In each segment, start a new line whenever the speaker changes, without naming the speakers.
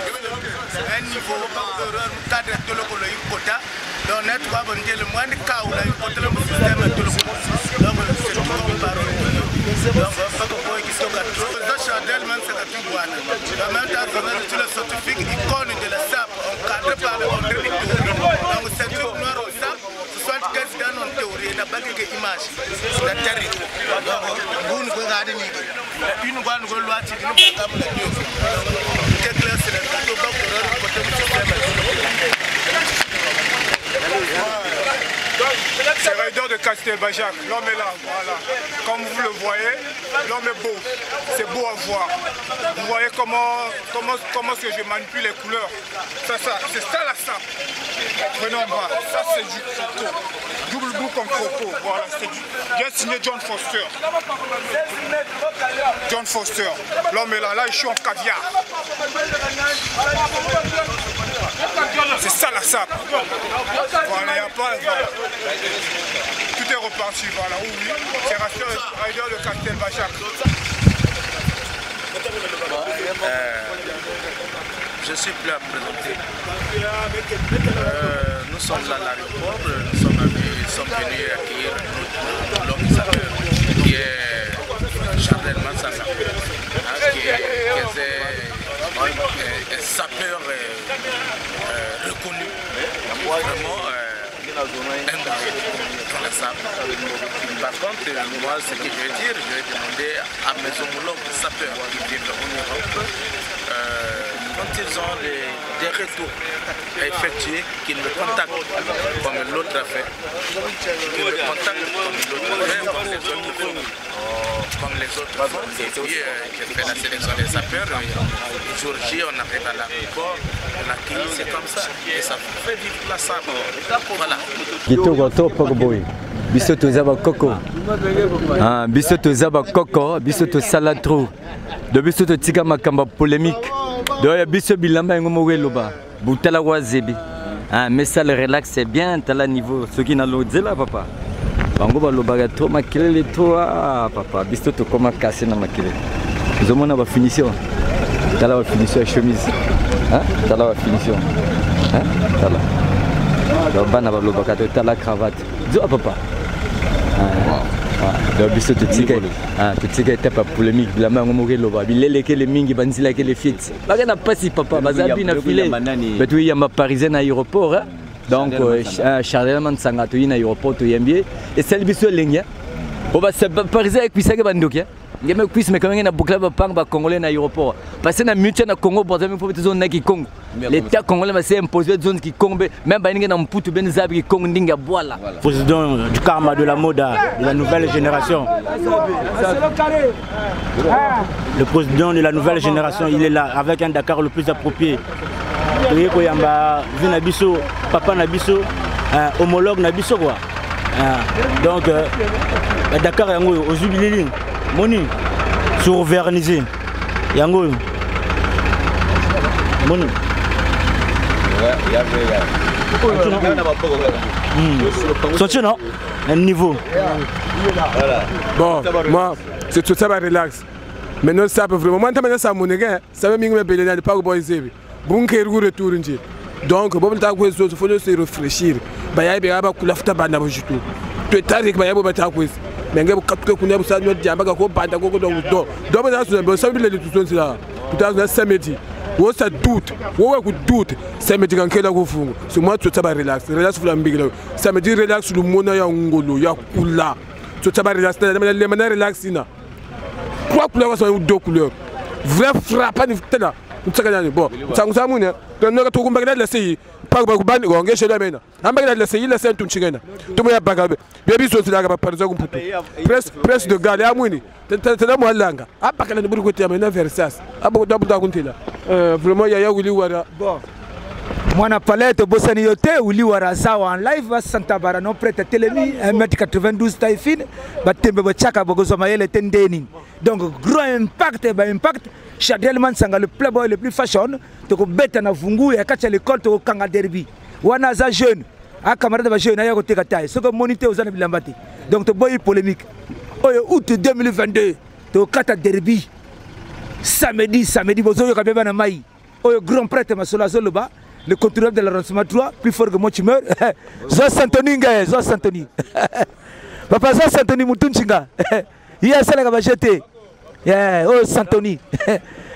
un niveau cadre de l'école quota donc net va bondir le moins de cas où la quota le système de l'école donc c'est tout comme parole donc pas que pour qui sont quatre donc Chardel man c'est tout boîte la même temps sur le scientifique icône de la SAP encadré par le monde donc c'est tout noir au SAP 75 dans en théorie n'a pas que image la terre donc vous ne regardez ni une bonne loi qui nous pas comme la Dieu c'est clair c'est le bateau pour le côté du système.
C'est Raider de Castelbajac, l'homme est là, voilà. Comme vous le voyez, l'homme est beau, c'est beau à voir. Vous voyez comment est-ce que je manipule les couleurs. C'est ça la sape. Prenons bas, ça c'est du croco. Double bout comme croco, voilà, c'est du... Bien signé John Foster. John Foster, l'homme est là, là je suis en caviar. C'est ça la sape. Voilà, il n'y a pas... Voilà. Tout est reparti, voilà, oui, c'est Raider de Castelbajac.
Je suis prêt à présenter. Nous sommes à l'aéroport, nous sommes venus accueillir l'homme qui est Chardel Mansanga, qui est un sapeur reconnu, vraiment un la SAP. Par contre, moi, ce que je vais dire, je vais demander à mes homologues sapeurs qui vivent en Europe, quand ils ont des retours à effectuer, qu'ils me contactent comme l'autre a fait, qu'ils me contactent comme les autres font. Et puis, j'ai fait la sélection des sapeurs. Le jour J, on arrive à l'aéroport, on accueille, c'est comme ça. Et ça fait vivre la SAP. Voilà.
Biso tozaba koko. Ah, biso tozaba koko, biso to salatro. De biso to tika makamba polémique. De biso bilamba ngomo weloba. Butala wazebi. Ah, mais ça le relax c'est bien, t'as la niveau ce qui n'a l'odela papa. Bango ba lobaga to makele to papa, biso to koma casser na makele. Nous avons la finition. T'as la finition chemise. Hein? T'as la finition. Hein? T'as la. Donc bana ba lobaga to t'as la cravate. Dis papa. Donc biso to tika était pas polémique la main ngomore loba bilele ke le mingi banzila ke le fit baga na pasi papa bazabi na filet betu ya ma parisien à aéroport hein? Donc Chardel Mansanga to ina aéroport to yembie et celle biso lengya on va se parisien avec pisaka bandokia ngeme kuis mais quand même na boucla ba pang ba congolais na aéroport parce na mutuelle na Congo pour même faut zone na ki Congo l'état congolais va s'imposer zone qui Congo même ba na mputu ben zabi Congo ndinga boala
président du karma de la moda de la nouvelle génération. Le président de la nouvelle génération, il est là avec un Dakar le plus approprié. Nabiso, papa Nabiso, homologue Nabiso quoi. Donc Dakar yango aux jubilés, moni sur vernisé. Yango. Moni. Sorti non? Un niveau.
Bon, moi, c'est tout ça va relax. Maintenant, ça peut vraiment. Moi, ça mon gars, ça va m'y mettre de pas au bois zébi. Bon, qu'il retour ici. Donc, bon, t'as quoi il faut se réfléchir. Bah, il y a pas que la fta bande à tout. Tu es tard que bah, il y a pas de quoi. Mais il y a pas que qu'on a besoin de dire, bah, qu'on bande à quoi donc. Donc, on a ça veut dire tout ça là. Tout à l'heure, samedi. Où ça doute, où doute, ça me dit qu'en quel coup fou. C'est moi tout ça va relax sur la mbig. Ça me dit relax sur le monde ya ngolo ya kula. Tout ça va relax, les manières relax ina. Trois couleurs sont deux couleurs. Vrai frappant ni tena. Tout ça gagne bon. Ça nous amune. Donc nous tout kumba la sei. Pas ba kubani ngé chez la mena. Amba la sei la sen tout chingena. Tout me ya bagabe. Baby so tila ga par exemple presse de gale amuni. Tena mo langa. Apa kala ni buru ko tiama na versas. Abo dabu da kuntila. Vraiment yaya wili wara. Bon.
Mwana palette bosani yote wili wara sawa en live Santa Bara non prête telemi 1m92 taille fine batembe bochaka bogozo mayele tendeni. Donc gros impact ba impact Chardel Mansanga le playboy le plus fashion to ko beta na vungu ya kacha l'école to kanga derby. Wana za jeune a camarade ba jeune ya ko teka taille. Ce que monité aux années bilambati. Donc to boy polémique. Août 2022 to kata derby. Samedi bozo yo kabeba na mai. au grand prêtre Massola Zoloba, le contrôleur de l'arrondissement 3, plus fort que moi tu meurs. Zo Santoni Ngaye, Zo Santoni. Papa Zo Santoni Moutunchinga. Il y a ça là jeté. Oh Santoni.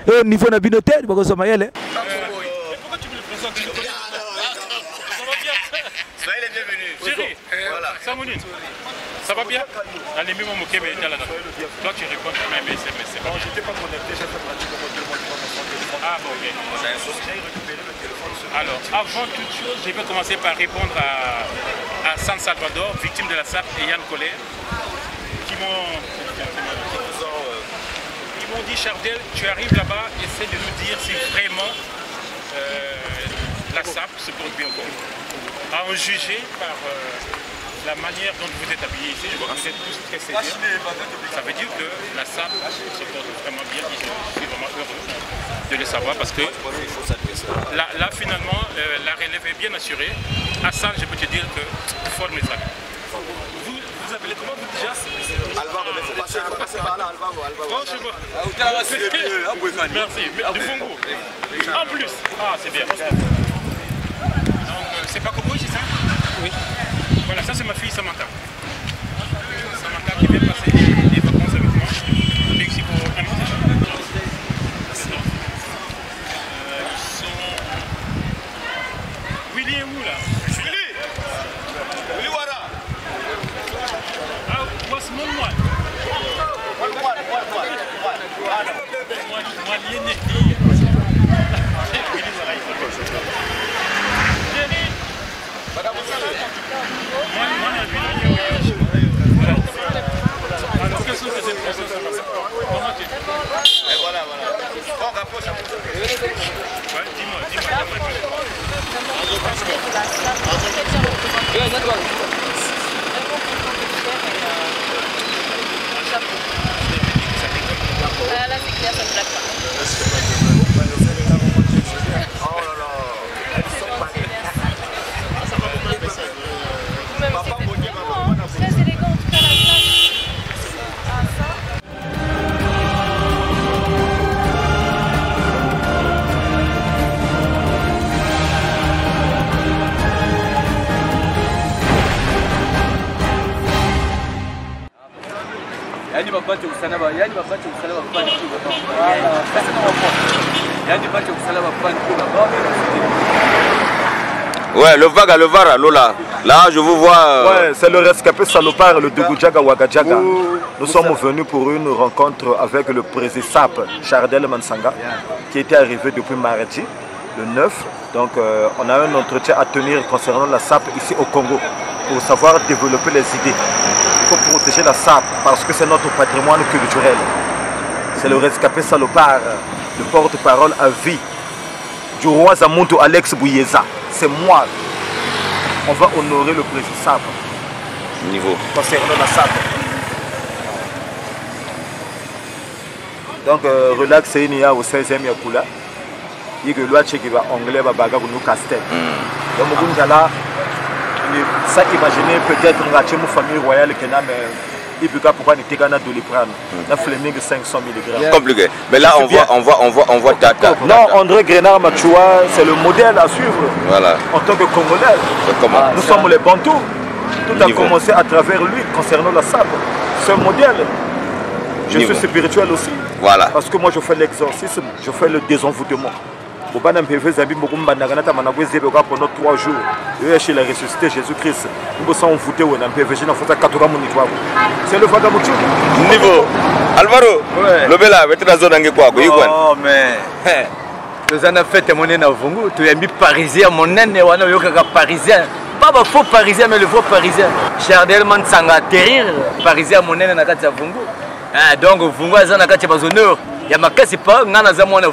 Au niveau de Binoté, Bogo Somayele.
Pourquoi tu me le présentes? Ça va bien?
Soyez les bienvenus.
Chérie,
voilà.
Samounine, ça va bien? Allez, même mon Québec, là. Toi, tu réponds quand même, mais c'est pas.
Non, je n'étais pas connecté, j'ai fait pratiquement 2 mois devant mon téléphone.
Ah, bon, ok.
J'ai récupéré le téléphone.
Alors, avant toute chose, je vais commencer par répondre à San Salvador, victime de la SAP, et Yann Collet, qui m'ont dit, Chardel, tu arrives là-bas, essaie de nous dire si vraiment la SAP se porte bien au Congo. À en juger par la manière dont vous êtes habillés ici, je vois que vous êtes tous très sérieux. Ça veut dire que la SAP se porte vraiment bien ici. Je suis vraiment heureux de le savoir parce que là finalement, la relève est bien assurée. Hassan, je peux te dire que forme les amis. Vous appelez comment vous déjà?
Alvaro, il faut passer par là, Alvaro.
Oh, je vois. Merci. Du Congo. En plus. Ah, c'est bien. Donc, c'est pas Kobo, c'est ça? Oui. Voilà, ça c'est ma fille Samantha. Samantha qui vient passer les vacances avec moi. Ici pour un an déjà. Ils sont... Willy est où là?
Willy Wara.
Ah, what's mon moi? Moi, l'Yeneki. Willy Wara, il faut alors, qu'est-ce que c'est cette personne? Comment tu es?
Et voilà. Bon, rapproche un peu.
Ouais, dis-moi.
Là, c'est clair, ça ne plaque pas.
Oh là là. Elles sont pas.
Très élégant, en tout cas la classe. Ah, ça.
Yani babate usalaba, yani babate usalaba pani tu baba. Yani babate usalaba pani tu baba.
Ouais, le Vara, Lola. Là, je vous vois.
Ouais, c'est le rescapé salopard, le Dougoujaga Ouagajaga. Nous sommes venus pour une rencontre avec le président SAP, Chardel Mansanga, qui était arrivé depuis mardi, le 9. Donc, on a un entretien à tenir concernant la SAP ici au Congo, pour savoir développer les idées. Il faut protéger la SAP parce que c'est notre patrimoine culturel. C'est le rescapé salopard, le porte-parole à vie du roi Zamuntu Alex Bouyeza. C'est moi. On va honorer le président SAP.
Niveau.
Concernant la SAP. Donc, relax, c'est une au 16e Yakula. Il y a le qui va anglais, va bagarre nous castel. Donc, ça imaginer peut-être une famille royale qui n'a mais il peut pas pouvoir ne pas de prendre. La Fleming 500 mg.
Compliqué. Mais là on voit Tata.
Non, André Grenard Machoua, c'est le modèle à suivre.
Voilà.
En tant que Congolais. Nous sommes les Bantous. Tout a commencé à travers lui concernant la SAP. C'est un modèle. Je suis spirituel aussi.
Voilà.
Parce que moi je fais l'exorcisme, je fais le désenvoûtement. Pendant 3 jours, chez la ressuscité Jésus-Christ, nous sommes envoûtés au c'est le Vagamutu.
Niveau. Alvaro, le Bella, tu es dans quoi?
Oh, mais. Tu as fait témoigner dans Vongo, tu es mis parisien, mon nez, parisien. Pas le faux parisien, mais le faux parisien. Chardel Mansanga, terrir, parisien, mon nez, dans Vongo. Donc, Vongo, il y a un honneur. Il y a ma casse, pas, il y a un Vongo.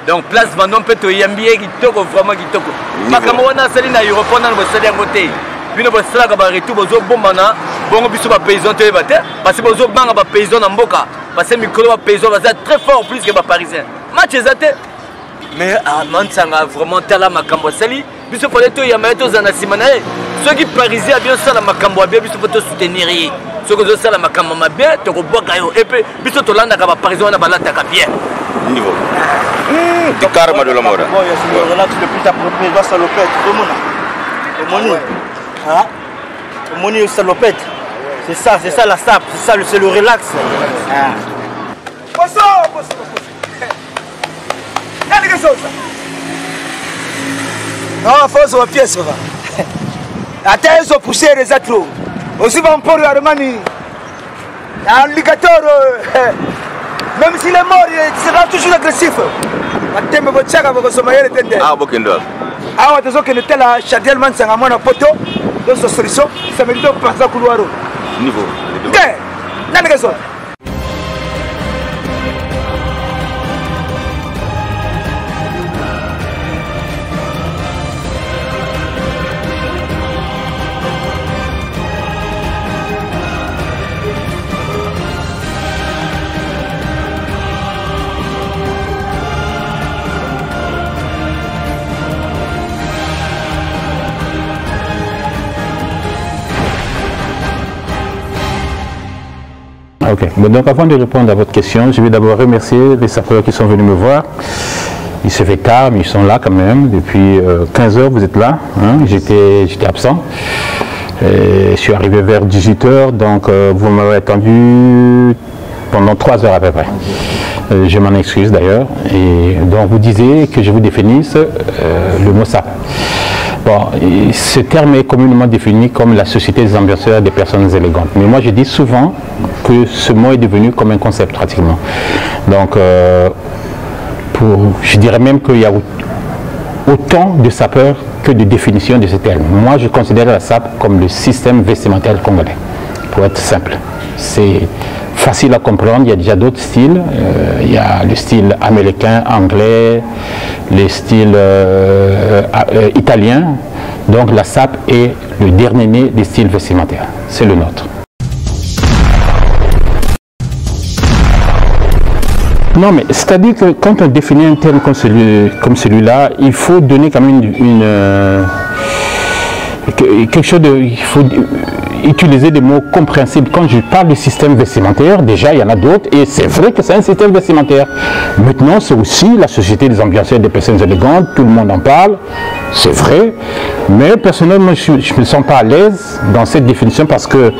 Donc place Vendôme peut te yambier qui toko vraiment qui toko. Makamona sali na aéroport na bosali ngote. Bino bosala ka ba retour bozo bombana bongo biso ba paysan te bate parce que bozo banga ba paysan na mboka parce que micro ba paysan va très fort plus que ba parisien. Match ezate. Mais à Mansanga vraiment tala makambo sali biso pour to yamba to zana simana. Ceux qui parisien bien ça la makambo bien biso faut te soutenir. Ceux qui zo sala makambo bien to ko boka yo et puis biso to landa ka ba parisien na balata ka bien.
Niveau. Du karma de la mort.
Bon, il y a le relax le plus approprié, doit salopette. Tout le monde. Hein? Le money au salopette. C'est ça la SAP, c'est le relax.
Posso. Nani que sosa? Non, force wa pièce va. Até ils ont poussé les autres. Aussi va pour la Roumanie. Un ligateur, même s'il est mort, il sera toujours agressif. Matembe bochaka bokosomayele tende.
Ah, bokendo.
Ah, on a que la Chardel Mansanga mona poto. Dans ce solution, ça veut dire passer à couloir.
Niveau.
Nani que sosa?
Ok, bon, donc avant de répondre à votre question, je vais d'abord remercier les sapeurs qui sont venus me voir. Il se fait tard, mais ils sont là quand même. Depuis 15 h, vous êtes là. Hein? J'étais absent. Je suis arrivé vers 18 h, donc vous m'avez attendu pendant 3 heures à peu près. Je m'en excuse d'ailleurs. Et donc vous disiez que je vous définisse le mot SAP. Bon, ce terme est communément défini comme la société des ambianceurs des personnes élégantes. Mais moi je dis souvent que ce mot est devenu comme un concept pratiquement. Donc je dirais même qu'il y a autant de sapeurs que de définitions de ce terme. Moi je considère la SAP comme le système vestimentaire congolais, pour être simple. C'est facile à comprendre, il y a déjà d'autres styles. Il y a le style américain, anglais, les styles italiens. Donc la SAP est le dernier né des styles vestimentaires. C'est le nôtre. Non, mais c'est-à-dire que quand on définit un terme comme celui-là, il faut donner quand même quelque chose de... Il faut utiliser des mots compréhensibles. Quand je parle du système vestimentaire, déjà il y en a d'autres, et c'est vrai que c'est un système vestimentaire. Maintenant, c'est aussi la société des ambianceurs des personnes élégantes, tout le monde en parle, c'est vrai, mais personnellement, je ne me sens pas à l'aise dans cette définition parce que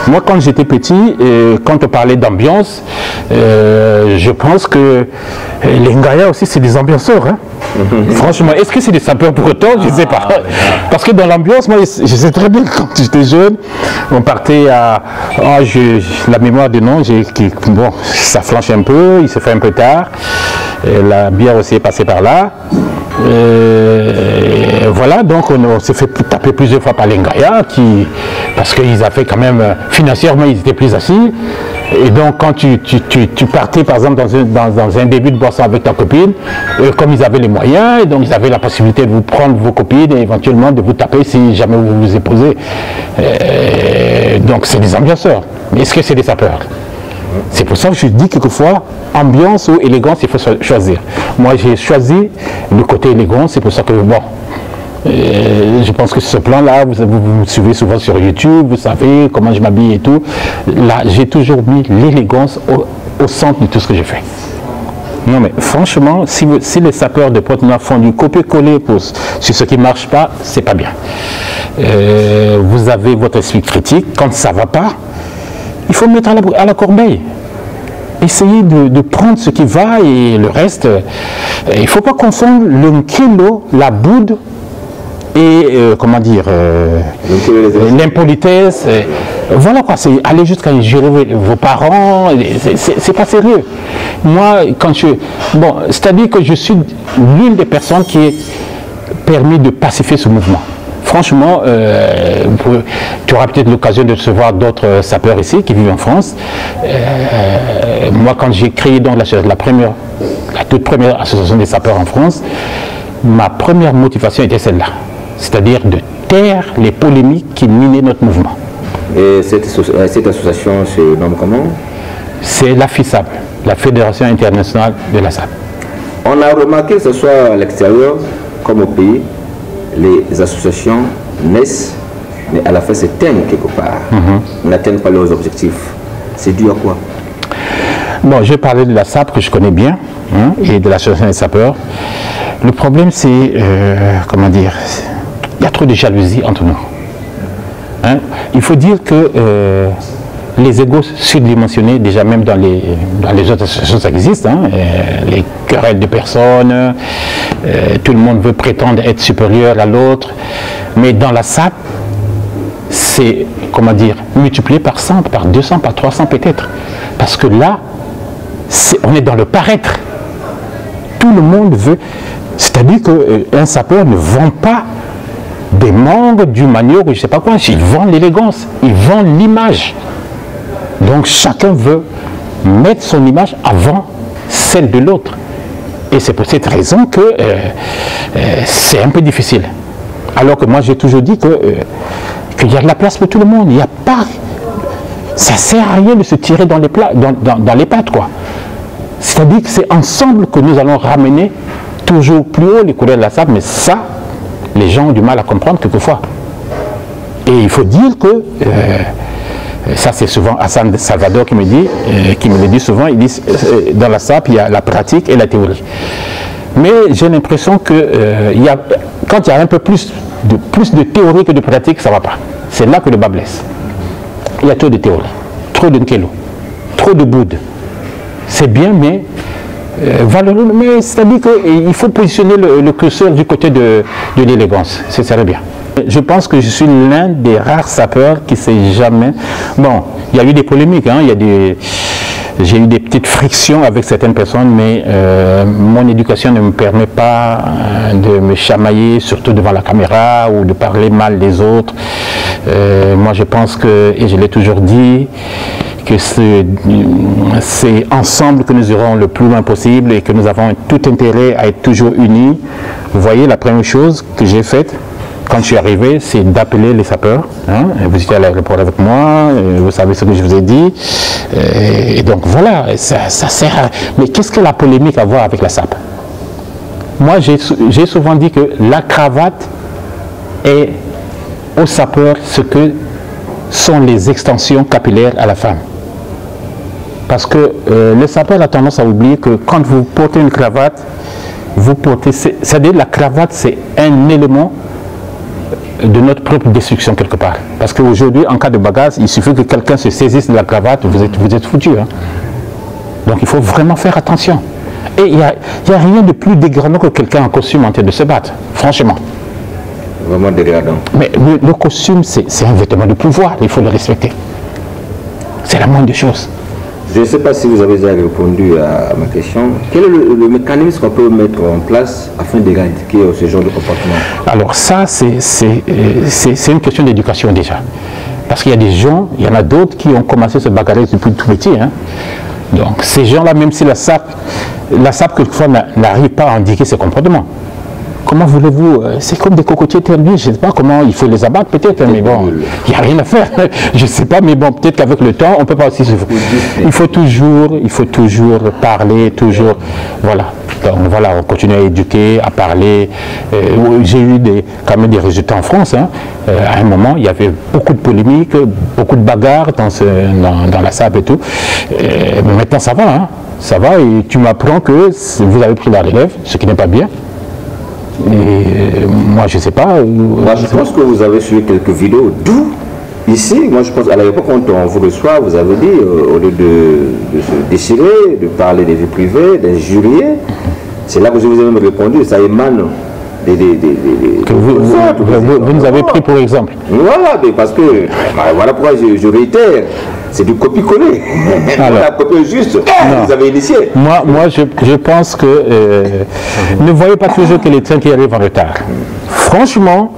moi, quand j'étais petit, quand on parlait d'ambiance, je pense que les Ngaya aussi, c'est des ambianceurs. Hein. Franchement, est-ce que c'est des sapeurs pour autant? Je ne sais pas. Parce que dans l'ambiance, moi, je sais très bien quand j'étais jeune, on partait à... la mémoire des noms, bon, ça flanche un peu, il se fait un peu tard. La bière aussi est passée par là. Voilà, donc on s'est fait taper plusieurs fois par les Ngaya, parce qu'ils avaient quand même, financièrement, ils étaient plus assis. Et donc quand tu partais par exemple dans un début de boisson avec ta copine, comme ils avaient les moyens, et donc ils avaient la possibilité de vous prendre vos copines et éventuellement de vous taper si jamais vous vous épousez. Donc c'est des ambianceurs. Mais est-ce que c'est des sapeurs? C'est pour ça que je dis quelquefois, ambiance ou élégance, il faut choisir. Moi j'ai choisi le côté élégant, c'est pour ça que bon, je pense que ce plan-là, vous me suivez souvent sur YouTube, vous savez comment je m'habille et tout. Là, j'ai toujours mis l'élégance au centre de tout ce que je fais. Non mais franchement, si les sapeurs de Pointe-Noire font du copier-coller sur ce qui ne marche pas, c'est pas bien. Vous avez votre esprit critique, quand ça ne va pas, il faut mettre à la corbeille. Essayez de prendre ce qui va et le reste. Il ne faut pas confondre le kilo, la boude, et comment dire, l'impolitesse. Voilà quoi, c'est aller jusqu'à gérer vos parents, c'est pas sérieux. Moi, bon, c'est-à-dire que je suis l'une des personnes qui est permis de pacifier ce mouvement. Franchement, tu auras peut-être l'occasion de recevoir d'autres sapeurs ici qui vivent en France. Moi, quand j'ai créé donc la toute première association des sapeurs en France, ma première motivation était celle-là. C'est-à-dire de taire les polémiques qui minaient notre mouvement.
Et cette association se nomme comment?
C'est la FISAP, la Fédération Internationale de la SAP.
On a remarqué que ce soit à l'extérieur comme au pays, les associations naissent, mais à la fin s'éteignent quelque part. N'atteignent pas leurs objectifs. C'est dû à quoi?
Bon, je vais parler de la SAP que je connais bien. hein, et de l'association des sapeurs. Le problème, c'est, comment dire, il y a trop de jalousie entre nous. Hein. Il faut dire que les égos surdimensionnés, déjà même dans les autres associations, ça existe, hein, les querelles de personnes, tout le monde veut prétendre être supérieur à l'autre, mais dans la SAP, c'est, comment dire, multiplié par 100, par 200, par 300 peut-être, parce que là, on est dans le paraître. Tout le monde veut, c'est-à-dire qu'un sapeur ne vend pas des membres d'une manière ou je ne sais pas quoi, il vend l'élégance, il vend l'image. Donc chacun veut mettre son image avant celle de l'autre. Et c'est pour cette raison que c'est un peu difficile. Alors que moi j'ai toujours dit qu'il y a de la place pour tout le monde. Il n'y a pas... Ça ne sert à rien de se tirer dans les pattes, quoi. C'est-à-dire que c'est ensemble que nous allons ramener toujours plus haut les couleurs de la SAP, mais ça, les gens ont du mal à comprendre quelquefois. Et il faut dire que... ça c'est souvent Hassan Salvador qui me le dit souvent, il dit dans la SAP il y a la pratique et la théorie. Mais j'ai l'impression que quand il y a un peu plus de théorie que de pratique, ça ne va pas. C'est là que le bas blesse. Il y a trop de théorie, trop de nkelo, trop de boude. C'est bien, mais valeureux, mais c'est-à-dire qu'il faut positionner le curseur du côté de l'élégance, ce serait bien. Je pense que je suis l'un des rares sapeurs qui ne sait jamais... Bon, il y a eu des polémiques, hein, j'ai eu des petites frictions avec certaines personnes, mais mon éducation ne me permet pas de me chamailler, surtout devant la caméra, ou de parler mal des autres. Moi, je pense que, et je l'ai toujours dit, que c'est ensemble que nous irons le plus loin possible et que nous avons tout intérêt à être toujours unis. Vous voyez, la première chose que j'ai faite, quand je suis arrivé, c'est d'appeler les sapeurs. Hein, vous étiez à l'aéroport avec moi, vous savez ce que je vous ai dit. Et donc voilà, ça sert à... Mais qu'est-ce que la polémique a à voir avec la SAP? Moi, j'ai souvent dit que la cravate est aux sapeurs ce que sont les extensions capillaires à la femme. Parce que le sapeur a tendance à oublier que quand vous portez une cravate, vous portez... C'est-à-dire la cravate, c'est un élément de notre propre destruction quelque part. Parce qu'aujourd'hui, en cas de bagarre, il suffit que quelqu'un se saisisse de la cravate, vous êtes foutu. Hein. Donc il faut vraiment faire attention. Et il n'y a rien de plus dégradant que quelqu'un en costume en train de se battre, franchement.
Vraiment dégradant.
Mais le costume, c'est un vêtement de pouvoir, il faut le respecter. C'est la moindre des choses.
Je ne sais pas si vous avez déjà répondu à ma question. Quel est le mécanisme qu'on peut mettre en place afin d'éradiquer ce genre de comportement? Alors ça, c'est une question d'éducation déjà. Parce qu'il y a des gens, il y en a d'autres qui ont commencé à se bagarrer depuis tout petit. Hein. Donc ces gens-là, même si la SAP quelquefois n'arrive pas à indiquer ces comportements. Comment voulez-vous, c'est comme des cocotiers ternus, je ne sais pas comment, il faut les abattre peut-être, mais bon, il n'y a rien à faire, je ne sais pas, mais bon, peut-être qu'avec le temps, on ne peut pas aussi... Il faut toujours parler, toujours, voilà. Donc voilà, on continue à éduquer, à parler. J'ai eu quand même des résultats en France, hein. À un moment, il y avait beaucoup de polémiques, beaucoup de bagarres dans la SAP et tout. Mais maintenant, ça va, hein. Ça va, et tu m'apprends que vous avez pris la relève, ce qui n'est pas bien. Et moi je sais pas. Moi je pense que vous avez suivi quelques vidéos d'où ici, moi je pense à l'époque quand on vous reçoit, vous avez dit au lieu de se déchirer, de parler des vies privées, d'injurier, c'est là que je vous ai même répondu, ça émane
vous nous avez pris pour exemple.
Voilà, mais parce que voilà pourquoi je réitère. C'est du copier-coller. La copie juste, vous avez initié.
Moi je pense que ne voyez pas toujours que les trains qui arrivent en retard. Franchement,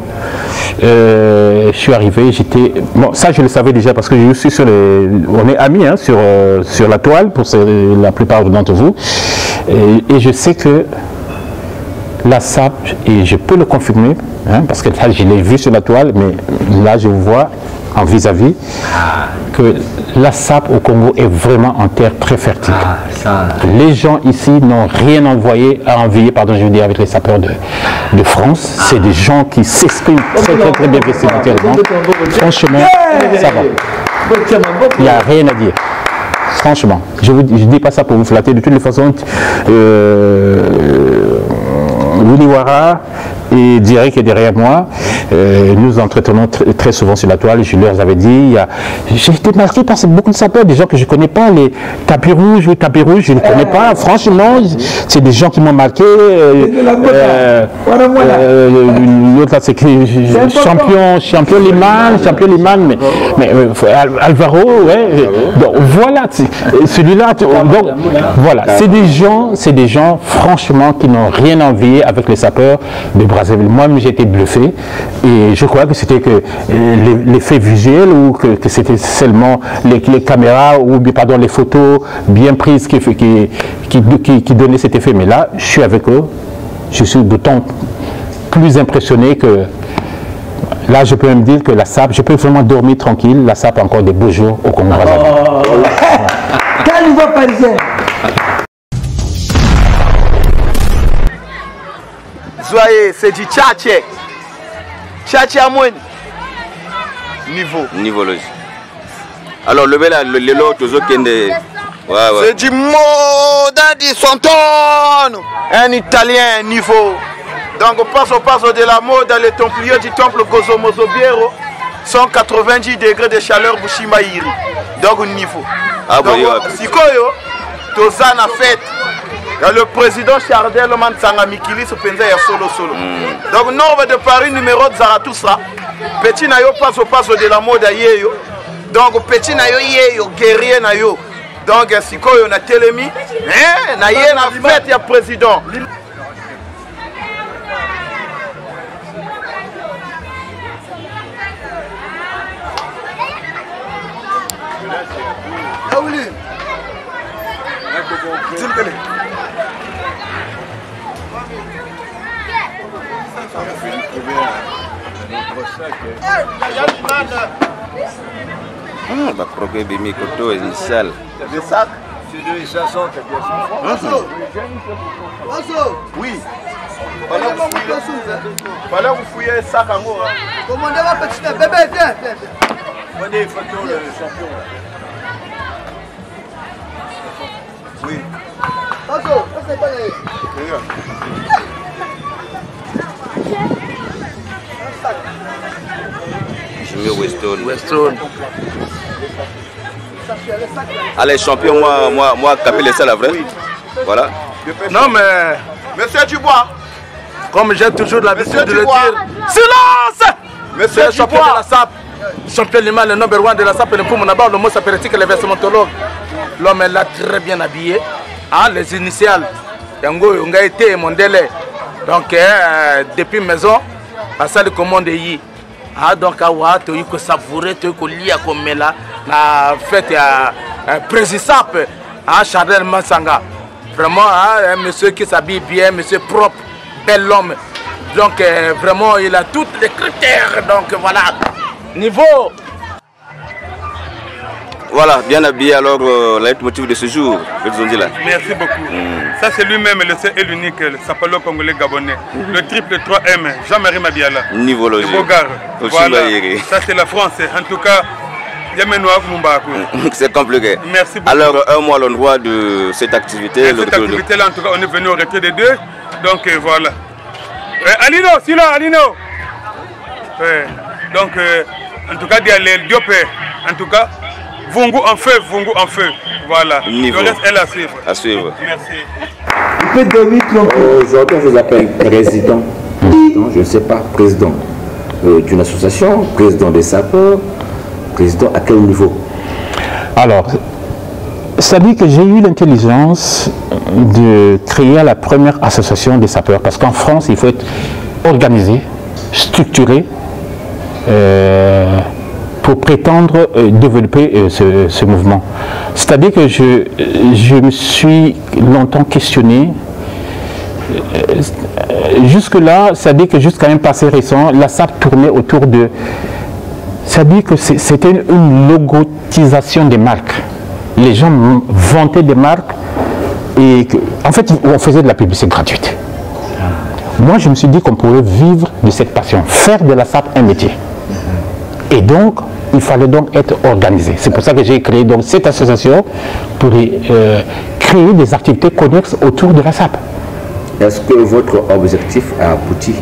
je suis arrivé, j'étais... Bon, ça je le savais déjà parce que je suis sur les... On est amis hein, sur la toile pour la plupart d'entre vous. Et je sais que la SAP, et je peux le confirmer, hein, parce que là je l'ai vu sur la toile, mais là je vois en vis-à-vis que la SAP au Congo est vraiment en terre très fertile. Les gens ici n'ont rien envié, je veux dire, avec les sapeurs de France. C'est des gens qui s'expriment très bien vestimentairement. Franchement, ça va. Il n'y a rien à dire. franchement. Je ne dis pas ça pour vous flatter. De toutes les façons, Willy Wara et Direct qui est derrière moi, nous entretenons très souvent sur la toile. Je leur avais dit, j'ai été marqué par beaucoup de sapeurs, des gens que je ne connais pas, les tapis rouges, je ne connais pas. Franchement, c'est des gens qui m'ont marqué. L'autre là, c'est champion Liman, mais Alvaro, ouais. Donc voilà, celui-là, donc voilà, c'est des gens franchement qui n'ont rien envié avec les sapeurs de Brazzaville. Moi-même, j'ai été bluffé et je crois que c'était que l'effet visuel ou que c'était seulement les caméras ou pardon, les photos bien prises qui donnaient cet effet. Mais là, je suis avec eux, je suis d'autant plus impressionné que là, je peux même dire que la SAP, je peux vraiment dormir tranquille. La SAP a encore des beaux jours au Congo Brazzaville.
Quel niveau parisien?
Zoye, c'est du tchatché. Tchatché à moins. Niveau logique. Alors, le bel, le lot, tous autres qui c'est du Moda di Santone. Un Italien, niveau. Donc, on passe de la mode dans les templiers du temple Gozo Mozobiero. 190 degrés de chaleur Bushimaïri. Donc, niveau. Ah, donc, si koyo, Tozana fête. Le président Chardel Mansanga Mikili se pensait à solo. Donc, nombre de Paris numéro de Zarathustra. Petit nayo passe au passe de la mode à Yeyo. Donc, petit nayo Yeyo, guerrier nayo. Donc, si koyo na telemi, na yé na fête ya président.
Bah, croquer Bimi Koto et Michel.
Des sacs?
C'est 2500,
oui. Voilà, vous fouillez un sac en haut. Commandez ma petite bébé, viens.
Prenez une photo, le champion.
Oui.
Je mets Weston. Allez, champion, moi, capé les salles, vrai. Voilà.
Non, mais. Monsieur Dubois.
Comme j'ai toujours l'habitude de le dire.
Silence!
Monsieur le champion de la SAP. Champion Lima, le number one de la SAP, le Poumounaba, le mot s'appelle-t-il que le vestimentologue. L'homme est là très bien habillé. Ah, les initiales. Yango, Yongaïté et Mondele. Donc, depuis maison, à ça, le commande yi. Ah, donc, awa, tu as savouré, tu as lié comme là, la fête à président SAP, à Chardel Mansanga. Vraiment, un monsieur qui s'habille bien, monsieur propre, bel homme. Donc, vraiment, il a tous les critères. Donc, voilà. Niveau.
Voilà, bien habillé alors, le motif de ce jour, là.
Merci beaucoup. Ça, c'est lui-même, le seul et l'unique, le sapalo congolais gabonais. Le triple 3M, Jean-Marie Mabiala.
Niveau logique.
Le beau gars. Voilà. Ça, c'est la France. En tout cas,
c'est compliqué.
Merci beaucoup.
Alors, un mot à l'endroit de cette activité.
Cette activité-là, en tout cas, on est venu au retrait des deux. Donc, voilà. Alino, sinon, Alino. Donc, en tout cas, Diopé, en tout cas, Vungu en feu. Voilà.
Niveau.
Le reste, elle à suivre.
À suivre.
Merci.
Aujourd'hui, on vous appelle président. Je ne sais pas, président d'une association, président des sapeurs, président à quel niveau?
Alors, ça dit que j'ai eu l'intelligence de créer la première association des sapeurs, parce qu'en France, il faut être organisé, structuré, pour prétendre développer ce mouvement. C'est-à-dire que je me suis longtemps questionné. Jusque-là, c'est-à-dire que jusqu'à un passé récent, la SAP tournait autour de... C'est-à-dire que c'était une logotisation des marques. Les gens vantaient des marques et en fait, on faisait de la publicité gratuite. Moi, je me suis dit qu'on pourrait vivre de cette passion, faire de la SAP un métier. Et donc, il fallait donc être organisé. C'est pour ça que j'ai créé donc cette association pour créer des activités connexes autour de la SAP.
Est-ce que votre objectif a abouti?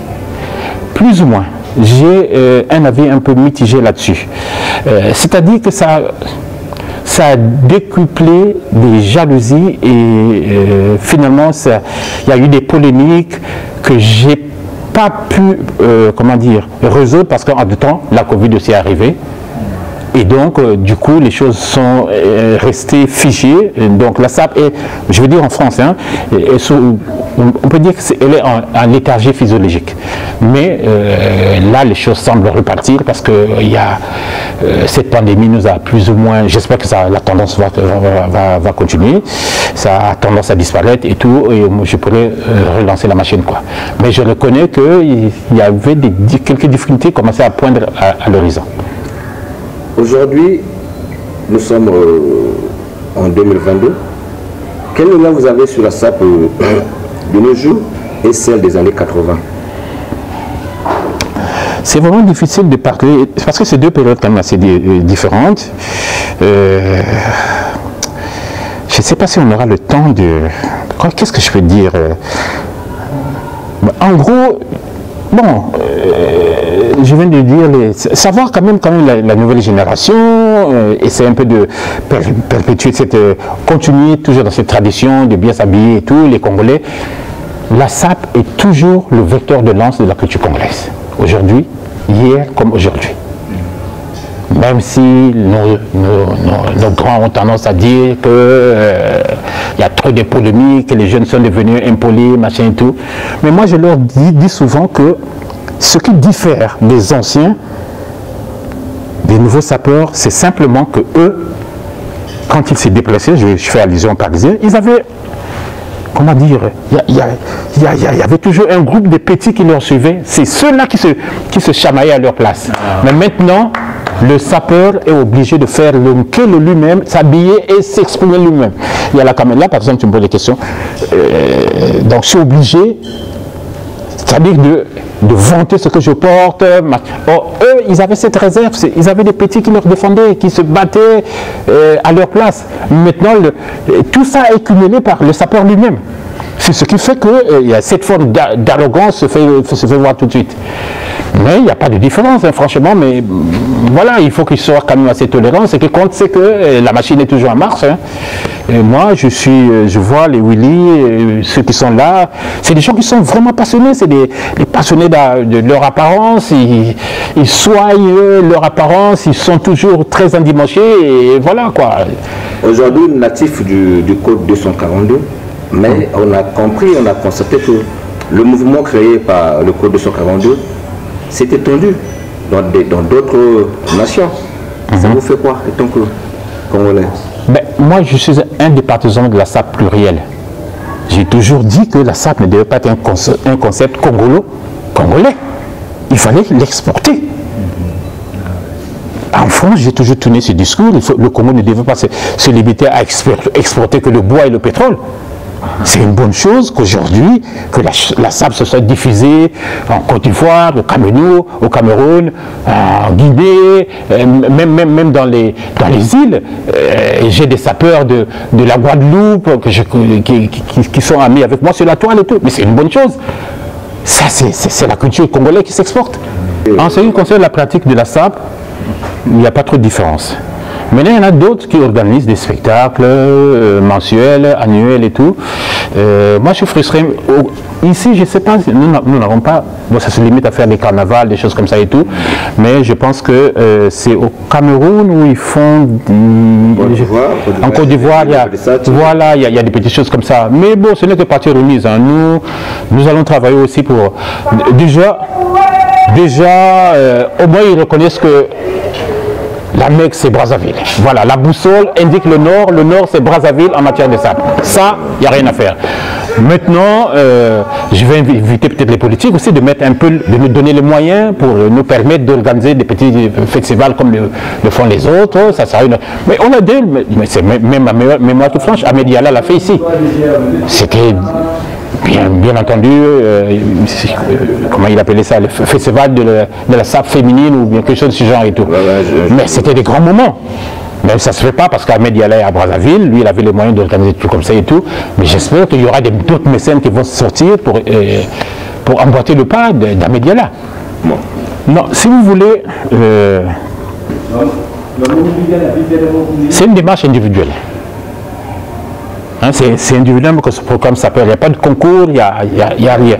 Plus ou moins. J'ai un avis un peu mitigé là-dessus. C'est-à-dire que ça a décuplé des jalousies et finalement, il y a eu des polémiques que j'ai pas pu, comment dire, résoudre parce qu'en deux temps, la Covid aussi est arrivée. Et donc, du coup, les choses sont restées figées. Donc, la SAP est, je veux dire en France, hein, on peut dire qu'elle est en léthargie physiologique. Mais là, les choses semblent repartir parce que cette pandémie nous a plus ou moins, j'espère que la tendance va continuer. Ça a tendance à disparaître et tout, et je pourrais relancer la machine, quoi. Mais je reconnais qu'il y avait quelques difficultés qui commençaient à poindre à l'horizon.
Aujourd'hui, nous sommes en 2022. Quel lien vous avez sur la SAP de nos jours et celle des années 80?
C'est vraiment difficile de parler, parce que c'est deux périodes quand même assez différentes. Je ne sais pas si on aura le temps de... Qu'est-ce que je peux dire? En gros, bon, je viens de dire, savoir quand même la nouvelle génération, essayer un peu de perpétuer continuer toujours dans cette tradition de bien s'habiller et tout, les Congolais. La SAP est toujours le vecteur de lance de la culture congolaise. Aujourd'hui, hier comme aujourd'hui. Même si nos grands ont tendance à dire qu'il y a trop de polémiques, que les jeunes sont devenus impolis, machin et tout. Mais moi, je leur dis souvent que ce qui diffère des anciens, des nouveaux sapeurs, c'est simplement que eux, quand ils se déplaçaient, je fais allusion aux Parisiens, ils avaient, comment dire, il y avait toujours un groupe de petits qui leur suivaient. C'est ceux-là qui se chamaillaient à leur place. Mais maintenant, le sapeur est obligé de faire le kilo lui-même, s'habiller et s'exprimer lui-même. Il y a la caméra, là, par exemple, tu me poses des questions. Donc, je suis obligé, c'est-à-dire de vanter ce que je porte. Or, eux, ils avaient cette réserve. Ils avaient des petits qui leur défendaient, qui se battaient à leur place. Maintenant, tout ça est cumulé par le sapeur lui-même. C'est ce qui fait qu'il y a cette forme d'arrogance se fait voir tout de suite. Mais il n'y a pas de différence, hein, franchement, mais voilà, il faut qu'il soit quand même assez tolérant. Ce qui compte, c'est que la machine est toujours en marche. Hein. Et moi, je vois les Willy, ceux qui sont là, c'est des gens qui sont vraiment passionnés, c'est des passionnés de leur apparence, ils soignent leur apparence, ils sont toujours très endimanchés, et voilà quoi.
Aujourd'hui, natif du code 242, mais on a compris, on a constaté que le mouvement créé par le code 242 s'est étendu dans d'autres nations. Ça vous fait quoi, en tant que Congolais?
Moi, je suis un des partisans de la SAP plurielle. J'ai toujours dit que la SAP ne devait pas être un concept congolais. Il fallait l'exporter. En France, j'ai toujours tenu ce discours. Le Congo ne devait pas se limiter à exporter que le bois et le pétrole. C'est une bonne chose qu'aujourd'hui, que la SAP se soit diffusée en Côte d'Ivoire, au Cameroun, en Guinée, même dans les îles. J'ai des sapeurs de la Guadeloupe qui sont amis avec moi sur la toile et tout. Mais c'est une bonne chose. Ça, c'est la culture congolaise qui s'exporte. En ce qui concerne la pratique de la SAP, il n'y a pas trop de différence. Maintenant, il y en a d'autres qui organisent des spectacles mensuels, annuels et tout. Moi, je suis frustré. Ici, je ne sais pas, nous n'avons pas, bon, ça se limite à faire des carnavals, des choses comme ça et tout, mais je pense que c'est au Cameroun où ils font, en Côte d'Ivoire, il y a des petites choses comme ça. Mais bon, ce n'est que partie remise. Hein. Nous allons travailler aussi pour, déjà au moins ils reconnaissent que la Mecque, c'est Brazzaville. Voilà, la boussole indique le nord c'est Brazzaville en matière de sable. Ça, il n'y a rien à faire. Maintenant, je vais inviter peut-être les politiques aussi de mettre un peu, de nous donner les moyens pour nous permettre d'organiser des petits festivals comme le font les autres. Ça sera une... Mais on a deux, mais c'est même à mémoire toute franche, Ahmed Diallo l'a fait ici. C'était bien entendu, comment il appelait ça, le festival de la SAP féminine ou bien quelque chose de ce genre et tout. Mais c'était des grands moments. Mais ça ne se fait pas parce qu'Ahmed Yalla est à Brazzaville, lui il avait les moyens d'organiser tout comme ça et tout. Mais j'espère qu'il y aura d'autres mécènes qui vont sortir pour emboîter le pas d'Ahmed Yalla. Bon. Non, si vous voulez, c'est une démarche individuelle. Hein, c'est individuel que ce programme s'appelle. Il n'y a pas de concours, il n'y a rien.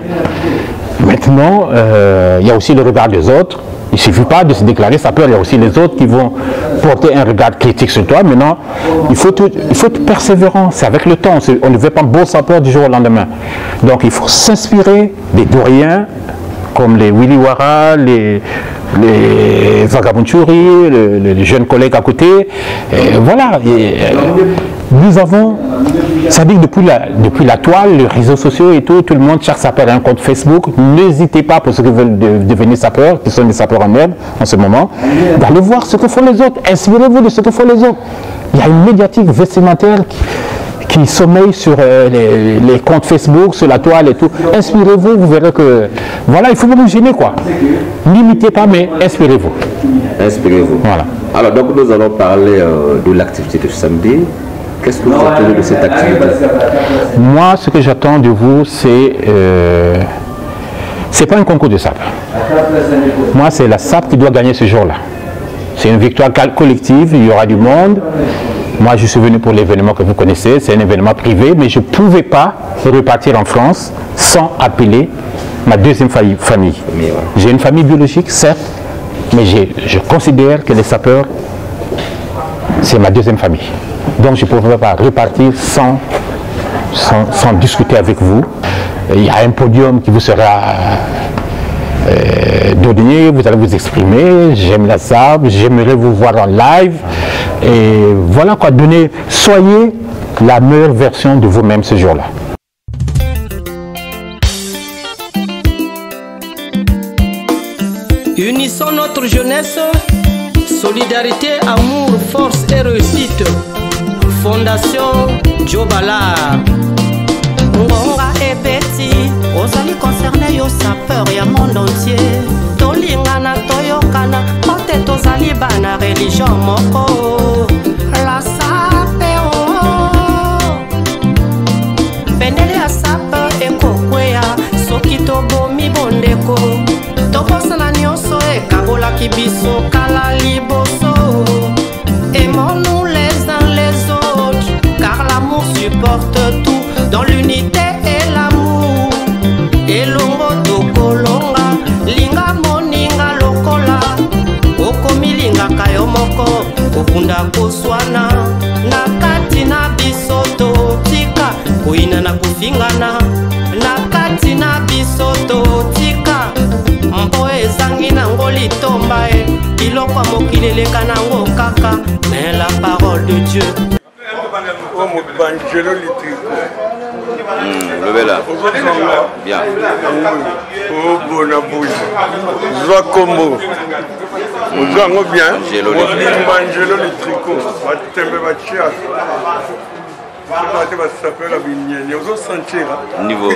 Maintenant, il y a aussi le regard des autres. Il ne suffit pas de se déclarer sapeur, il y a aussi les autres qui vont porter un regard critique sur toi. Maintenant, il faut être persévérant, c'est avec le temps. On ne veut pas un beau sapeur du jour au lendemain. Donc il faut s'inspirer des doyens comme les Willy Wara, les Vagabonchouri, les jeunes collègues à côté. Et voilà. Nous avons, ça dit que depuis la toile, les réseaux sociaux et tout le monde cherche sapeur un compte Facebook. N'hésitez pas pour ceux qui veulent devenir sapeurs, qui sont des sapeurs en herbe en ce moment, d'aller voir ce que font les autres. Inspirez-vous de ce que font les autres. Il y a une médiatique vestimentaire qui sommeille sur les comptes Facebook, sur la toile et tout. Inspirez-vous, vous verrez que... Voilà, il faut vous gêner quoi. N'imitez pas, mais inspirez-vous.
Inspirez-vous. Voilà. Alors, donc, nous allons parler de l'activité de samedi. Qu'est-ce que vous attendez de cette activité?
Moi, ce que j'attends de vous, c'est pas un concours de SAP. Moi, c'est la SAP qui doit gagner ce jour-là. C'est une victoire collective, il y aura du monde. Moi, je suis venu pour l'événement que vous connaissez, c'est un événement privé, mais je ne pouvais pas repartir en France sans appeler ma deuxième famille. J'ai une famille biologique, certes, mais je considère que les sapeurs, c'est ma deuxième famille. Donc, je ne pouvais pas repartir sans discuter avec vous. Il y a un podium qui vous sera donné, vous allez vous exprimer. J'aime la SAP, j'aimerais vous voir en live. Et voilà quoi, soyez la meilleure version de vous-même ce jour-là.
Unissons notre jeunesse, solidarité, amour, force et réussite. Fondation Djobala.
Ngonga et Betty, ozali concerné yo sapeur ya monde entier. Tolingana toyokana, kote tozali bana religion moko. La sapeur, pendele ya sapeur ekokwea, soki tobomi bondeko. Tokosana nyonso ekabolaki biso kala liboso. Aimons-nous les uns les autres, car l'amour supporte tout. Dans l'unité et l'amour, elongo tokolonga, linga moninga lokola, okomi linga kayo moko, okunda koswana, nakati na bisoto tika, koina na kufingana, nakati na bisoto tika, mpo ezangi nango litomba ilokwa mokileleka nango kaka, mais la parole de Dieu.
Levez là. Bien.
Oh, bon abouille. Zoa Combo. Vous avez bien. Angelo le tricot. Batembe bachia. Ça s'appelle la vignette. Vous sentez là. Niveau.